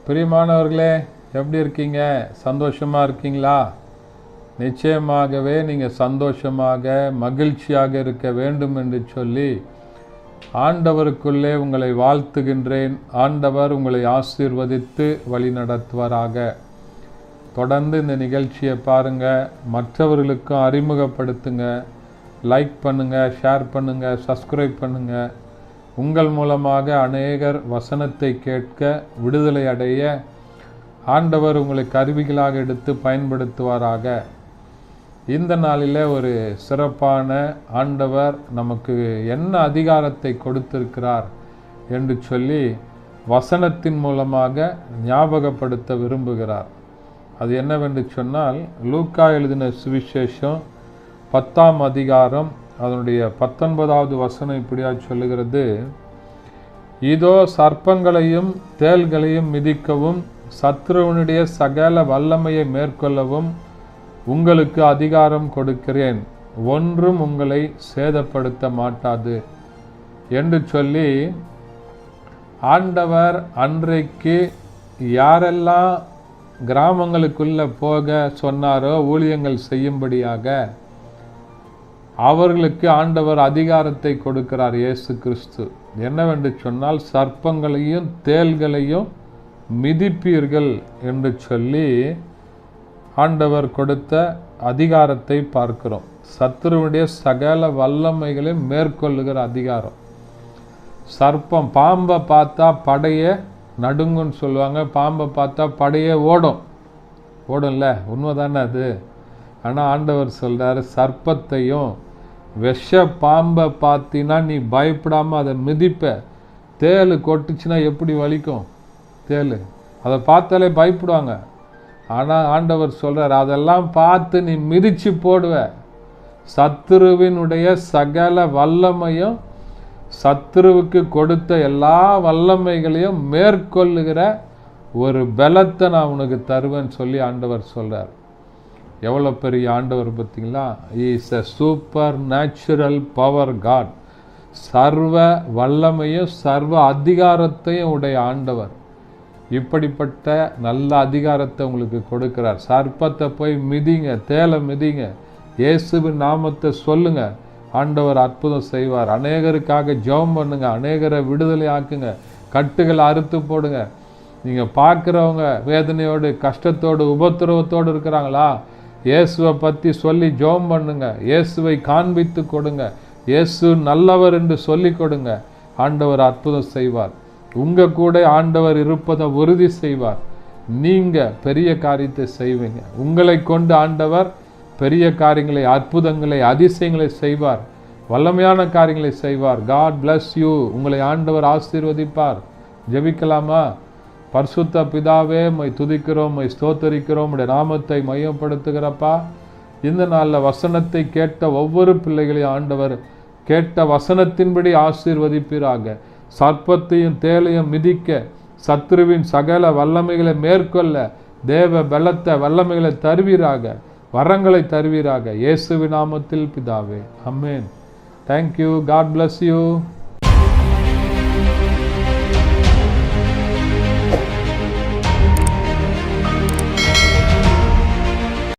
பிரியமானவர்களே, எப்படி இருக்கீங்க? சந்தோஷமாக இருக்கீங்களா? நிச்சயமாகவே நீங்கள் சந்தோஷமாக மகிழ்ச்சியாக இருக்க வேண்டும் என்று சொல்லி ஆண்டவருக்குள்ளே உங்களை வாழ்த்துகின்றேன். ஆண்டவர் உங்களை ஆசீர்வதித்து வழி நடத்துவாராக. தொடர்ந்து இந்த நிகழ்ச்சியை பாருங்கள், மற்றவர்களுக்கும் அறிமுகப்படுத்துங்க, லைக் பண்ணுங்கள், ஷேர் பண்ணுங்கள், சப்ஸ்கிரைப் பண்ணுங்கள். உங்கள் மூலமாக அநேகர் வசனத்தை கேட்க, விடுதலை அடைய ஆண்டவர் உங்களை கருவிகளாக எடுத்து பயன்படுத்துவாராக. இந்த நாளில் ஒரு சிறப்பான ஆண்டவர் நமக்கு என்ன அதிகாரத்தை கொடுத்திருக்கிறார் என்று சொல்லி வசனத்தின் மூலமாக ஞாபகப்படுத்த விரும்புகிறார். அது என்னவென்று சொன்னால், லூக்கா எழுதின சுவிசேஷம் 10ஆம் அதிகாரம் அதனுடைய 19வது வசனம் இப்படியா சொல்லுகிறது: இதோ சர்ப்பங்களையும் தேள்களையும் மிதிக்கவும் சத்ருவனுடைய சகல வல்லமையை மேற்கொள்ளவும் உங்களுக்கு அதிகாரம் கொடுக்கிறேன், ஒன்றும் உங்களை சேதப்படுத்த மாட்டாது என்று சொல்லி ஆண்டவர் அன்றைக்கு யாரெல்லாம் கிராமங்களுக்குள்ளே போக சொன்னாரோ ஊழியங்கள் செய்யும்படியாக அவர்களுக்கு ஆண்டவர் அதிகாரத்தை கொடுக்கிறார். இயேசு கிறிஸ்து என்னவென்று சொன்னால், சர்ப்பங்களையும் தேள்களையும் மிதிப்பீர்கள் என்று சொல்லி ஆண்டவர் கொடுத்த அதிகாரத்தை பார்க்கிறோம். சத்துருவுடைய சகல வல்லமைகளை மேற்கொள்ளுகிற அதிகாரம். சர்ப்பம், பாம்பை பார்த்தா படையை நடுங்குன்னு சொல்லுவாங்க, பாம்பை பார்த்தா படையே ஓடும்ல, உண்மைதானே அது? ஆனால் ஆண்டவர் சொல்கிறார், சர்ப்பத்தையும் விஷ பாம்பை பார்த்தினா நீ பயப்படாமல் அதை மிதிப்ப. தேள் கொட்டுச்சுன்னா எப்படி வலிக்கும்? தேள் அதை பார்த்தாலே பயப்படுவாங்க. ஆனால் ஆண்டவர் சொல்கிறார், அதெல்லாம் பார்த்து நீ மிதித்து போடுவ. சத்துருவினுடைய சகல வல்லமையும், சத்துருவுக்கு கொடுத்த எல்லா வல்லமைகளையும் மேற்கொள்ளுகிற ஒரு பலத்தை நான் உனக்கு தருவேன்னு சொல்லி ஆண்டவர் சொல்கிறார். எவ்வளோ பெரிய ஆண்டவர் பார்த்தீங்களா? Is a supernatural power God. சர்வ வல்லமையும் சர்வ அதிகாரத்தையும் உடைய ஆண்டவர். இப்படிப்பட்ட நல்ல அதிகாரத்தை உங்களுக்கு கொடுக்கிறார். சர்ப்பத்தை போய் மிதிங்க, தேலை மிதிங்க, இயேசுவின் நாமத்தை சொல்லுங்க, ஆண்டவர் அற்புதம் செய்வார். அநேகருக்காக ஜெபம் பண்ணுங்க, அநேகரை விடுதலை ஆக்குங்க, கட்டுகளை அறுத்து போடுங்க. நீங்கள் பார்க்குறவங்க வேதனையோடு, கஷ்டத்தோடு, உபத்திரவத்தோடு இருக்கிறாங்களா? இயேசுவை பற்றி சொல்லி ஜெபம் பண்ணுங்க, இயேசுவை காண்பித்து கொடுங்க, இயேசு நல்லவர் என்று சொல்லி கொடுங்க. ஆண்டவர் அற்புதம் செய்வார். உங்கள் கூட ஆண்டவர் இருப்பதை உறுதி செய்வார். நீங்கள் பெரிய காரியத்தை செய்வீங்க. உங்களை கொண்டு ஆண்டவர் பெரிய காரியங்களை, அற்புதங்களை, அதிசயங்களை செய்வார். வல்லமையான காரியங்களை செய்வார். God bless you. உங்களை ஆண்டவர் ஆசீர்வதிப்பார். ஜெபிக்கலாமா? பரிசுத்த பிதாவே, மை துதிக்கிறோம், மை ஸ்தோத்தரிக்கிறோம், உடைய நாமத்தை மையப்படுத்துகிறப்பா. இந்த நாளில் வசனத்தை கேட்ட ஒவ்வொரு பிள்ளைகளையும் ஆண்டவர் கேட்ட வசனத்தின்படி ஆசீர்வதிப்பீராக. சர்ப்பத்தையும் தேலையும் மிதிக்க, சத்ருவின் சகல வல்லமைகளை மேற்கொள்ள தேவ பலத்தை, வல்லமைகளை தருவீராக, வரங்களை தருவீராக. இயேசுவின் நாமத்தில் பிதாவே, ஆமென். தேங்க்யூ. God bless you.